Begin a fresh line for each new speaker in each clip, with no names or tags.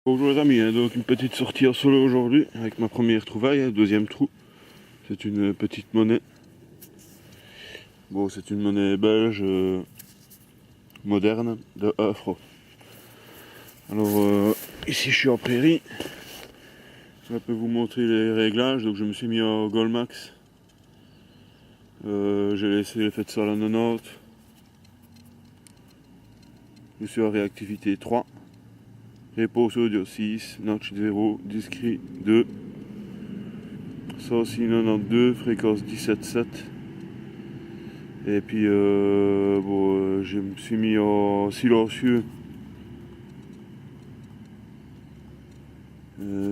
Bonjour les amis, donc une petite sortie en solo aujourd'hui avec ma première trouvaille, deuxième trou. C'est une petite monnaie. Bon, c'est une monnaie belge moderne de 1 franc. Alors ici je suis en prairie. Je peux vous montrer les réglages. Donc je me suis mis en Goldmax. J'ai laissé les fêtes sur la 90. Je suis en réactivité 3. Repose audio 6, notch 0, discret 2. Ça aussi 92, fréquence 17.7. Et puis je me suis mis en silencieux.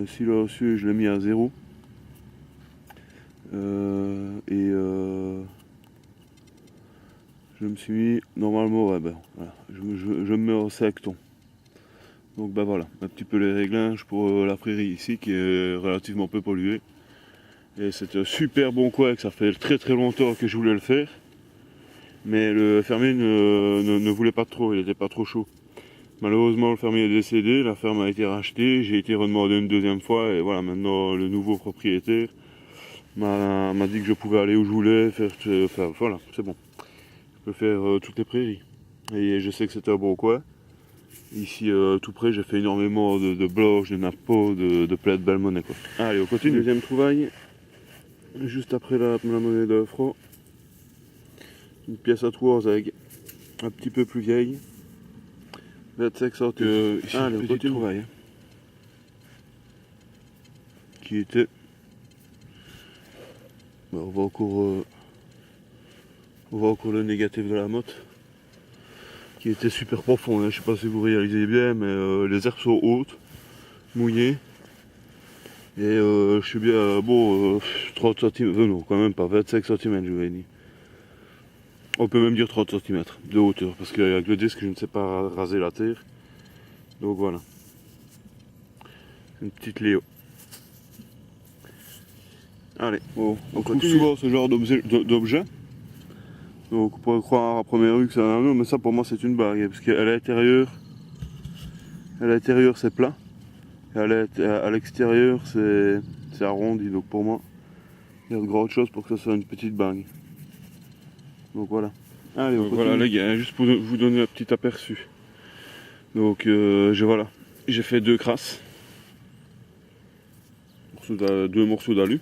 Silencieux, je l'ai mis à 0. Je me suis mis normalement, voilà, je me mets en secton. Donc voilà, un petit peu les réglages pour la prairie ici qui est relativement peu polluée. Et c'est un super bon couac, ça fait très très longtemps que je voulais le faire. Mais le fermier ne voulait pas trop, il n'était pas trop chaud. Malheureusement le fermier est décédé, la ferme a été rachetée, j'ai été redemandé une deuxième fois et voilà, maintenant le nouveau propriétaire m'a dit que je pouvais aller où je voulais, voilà, c'est bon. Je peux faire toutes les prairies. Et je sais que c'était un bon coin. Ici tout près j'ai fait énormément de bloches, de nappos, de plein de belles monnaies quoi. Allez on continue. Deuxième trouvaille, juste après la monnaie de franc. Une pièce à 3 zeg, un petit peu plus vieille. 25 centimes. Ici une petite trouvaille. Qui était... on voit encore le négatif de la motte. Qui était super profond, hein. Je sais pas si vous réalisez bien, mais les herbes sont hautes, mouillées. Et je suis bien, 30 cm, non quand même pas, 25 cm je vais dire. On peut même dire 30 cm de hauteur, parce qu'avec le disque je ne sais pas raser la terre. Donc voilà. Une petite Léo. Allez, on trouve souvent ce genre d'objet. Donc on pourrait croire à première vue que c'est un anneau, mais ça pour moi c'est une bague, parce qu'à l'intérieur c'est plat, et à l'extérieur c'est arrondi, donc pour moi il y a de grandes choses pour que ça soit une petite bague. Donc voilà. Allez, voilà les gars, juste pour vous donner un petit aperçu. Donc j'ai fait 2 crasses, deux morceaux d'alu,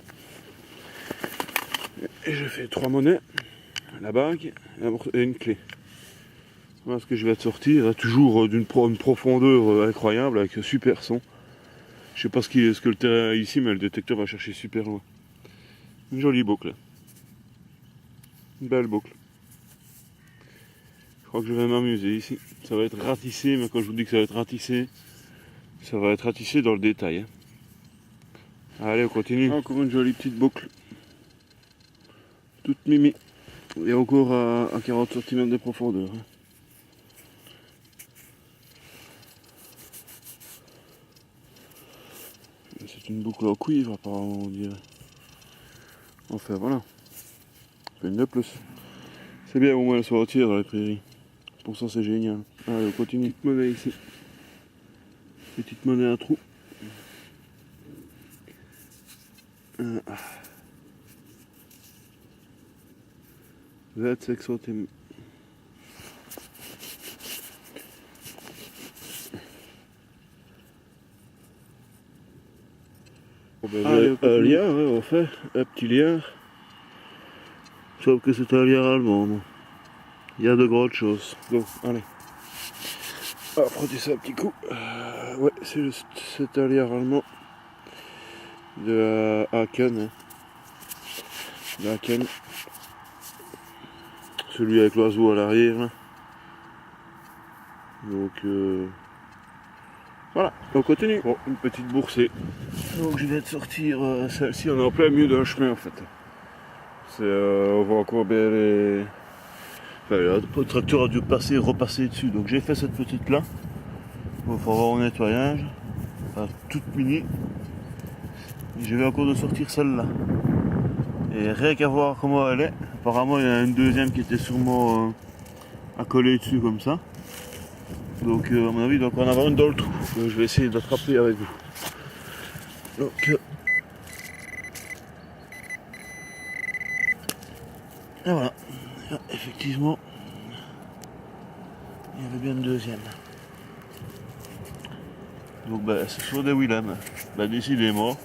et j'ai fait 3 monnaies, la bague et une clé. Voilà ce que je vais te sortir, toujours d'une profondeur incroyable, avec un super son. Je sais pas ce que le terrain est ici, mais le détecteur va chercher super loin. Une jolie boucle. Une belle boucle. Je crois que je vais m'amuser ici. Ça va être ratissé, mais quand je vous dis que ça va être ratissé, ça va être ratissé dans le détail. Hein. Allez, on continue. Encore une jolie petite boucle. Toute mimi. Et encore à 40 cm de profondeur. Hein. C'est une boucle en cuivre apparemment on dirait. Enfin voilà. Une de plus. C'est bien au moins elle soit entière dans les prairies. Pour ça c'est génial. Allez on continue. Petite monnaie ici. Petite monnaie à trou. 25 centimes. Allez, un lien, on fait un petit lien. Sauf que c'est un lien allemand. Non. Il y a de grandes choses. Donc, allez. On va frotter ça un petit coup. Ouais, c'est un lien allemand. De Haken. Hein. De Haken. Celui avec l'oiseau à l'arrière. Donc, voilà, on continue. Bon, une petite boursée. Donc je vais te sortir celle-ci, on est en plein milieu d'un chemin en fait. On voit encore bien les... Enfin, le tracteur a dû repasser dessus. Donc j'ai fait cette petite là. Il va falloir au nettoyage. Enfin, toute mini. Et je vais encore de sortir celle-là. Et rien qu'à voir comment elle est. Apparemment il y en a une deuxième qui était sûrement à coller dessus comme ça. Donc à mon avis il doit encore en avoir une dans le trou. Donc, je vais essayer d'attraper avec vous. Donc et voilà. Ah, effectivement, il y avait bien une deuxième. Donc c'est sur des Willem. Décidément.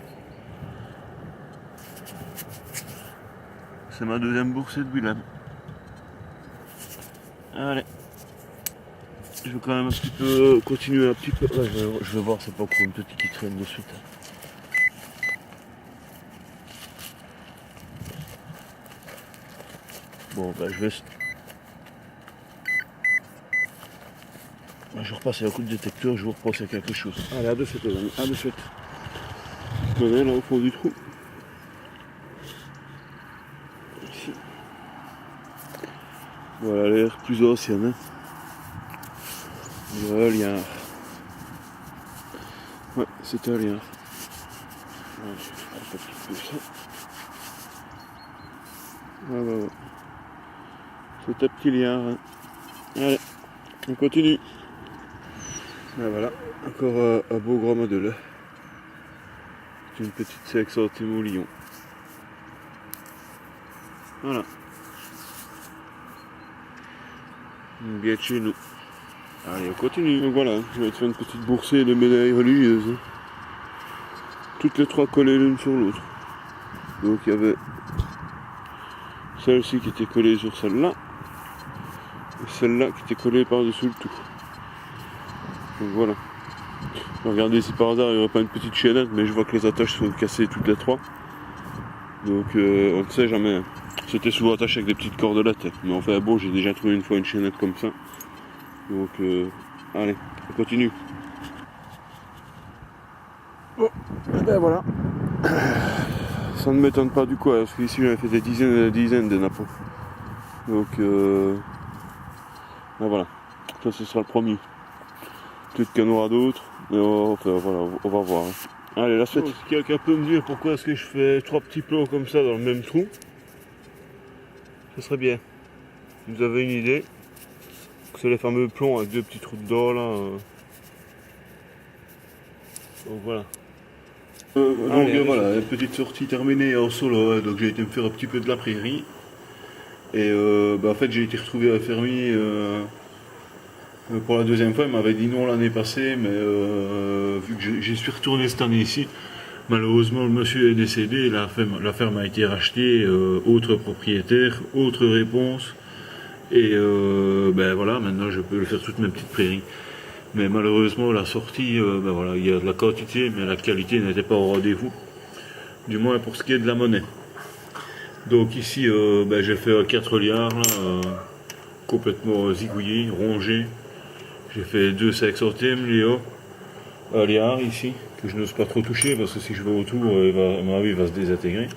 C'est ma deuxième boursée de Willem. Allez. Je vais quand même un petit peu continuer un petit peu. Ouais, je vais voir, c'est pas encore une petite qui traîne de suite. Bon, je repasse un coup de détecteur, je vous repasse à quelque chose. Allez, à de suite, les amis, à de suite. Je me mets là au fond du trou. Ici. Voilà l'air plus ancienne. Hein. Le liard. Ouais, c'est un liard. Ouais, je frappe un petit peu ça. Ouais. C'est un petit liard. Hein. Allez, on continue. Et voilà, encore un beau gros modèle. C'est une petite 5 centimes au lion. Voilà. Bien de chez nous. Allez, on continue. Donc voilà, je vais te faire une petite boursée de médailles religieuses. Toutes les trois collées l'une sur l'autre. Donc il y avait celle-ci qui était collée sur celle-là. Et celle-là qui était collée par-dessus le tout. Donc voilà. Regardez si par hasard il n'y aurait pas une petite chaînette, mais je vois que les attaches sont cassées toutes les trois. Donc on ne sait jamais. C'était souvent attaché avec des petites cordelettes. Mais enfin bon, j'ai déjà trouvé une fois une chaînette comme ça. Donc allez, on continue. Bon, et ben voilà. Ça ne m'étonne pas du coup, parce qu'ici j'avais fait des dizaines et des dizaines de nappos. Donc ben voilà, ça ce sera le premier. Peut-être qu'il y en aura d'autres, mais voilà, on va voir. Hein. Allez, la suite. Si quelqu'un peut me dire pourquoi est-ce que je fais 3 petits plots comme ça dans le même trou, ce serait bien. Si vous avez une idée, c'est les fameux plombs avec 2 petits trous dedans là. Donc voilà. Voilà, une petite sortie terminée en solo, donc j'ai été me faire un petit peu de la prairie. Et en fait j'ai été retrouvé à fermier pour la deuxième fois. Il m'avait dit non l'année passée, mais vu que j'y suis retourné cette année ici, malheureusement le monsieur est décédé, la ferme a été rachetée, autre propriétaire, autre réponse. Et voilà, maintenant je peux le faire toute ma petite prairie. Mais malheureusement la sortie, voilà, il y a de la quantité, mais la qualité n'était pas au rendez-vous. Du moins pour ce qui est de la monnaie. Donc ici j'ai fait 4 liards là, complètement zigouillés, rongés. J'ai fait 2 5 centimes Léo, un liard ici, que je n'ose pas trop toucher parce que si je vais autour, à mon avis il va se désintégrer.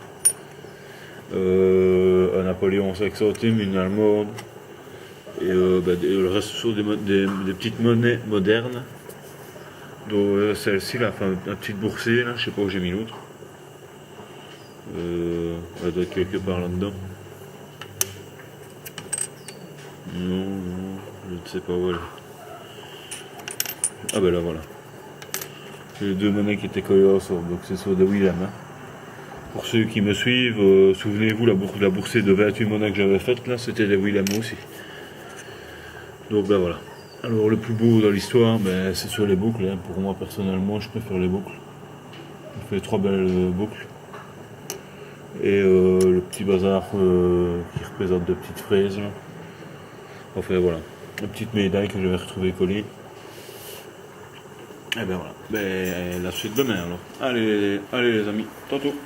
Un Napoléon 5 centimes, une allemande. Et le reste sont des petites monnaies modernes. Donc celle-ci là, enfin une petite boursée là, je sais pas où j'ai mis l'autre. Elle doit être quelque part là-dedans. Non, je ne sais pas où elle est. Ah ben là voilà. Les 2 monnaies qui étaient collées ensemble, donc c'est sur des Willem. Hein. Pour ceux qui me suivent, souvenez-vous la boursée de 28 monnaies que j'avais faite là, c'était des Willem aussi. Donc ben voilà. Alors le plus beau dans l'histoire, c'est sur les boucles. Hein. Pour moi personnellement, je préfère les boucles. Je fais 3 belles boucles. Et le petit bazar qui représente 2 petites fraises. Là. Enfin voilà. Une petite médaille que j'avais retrouvée collée. Et ben voilà. La suite demain alors. Allez les amis, tantôt.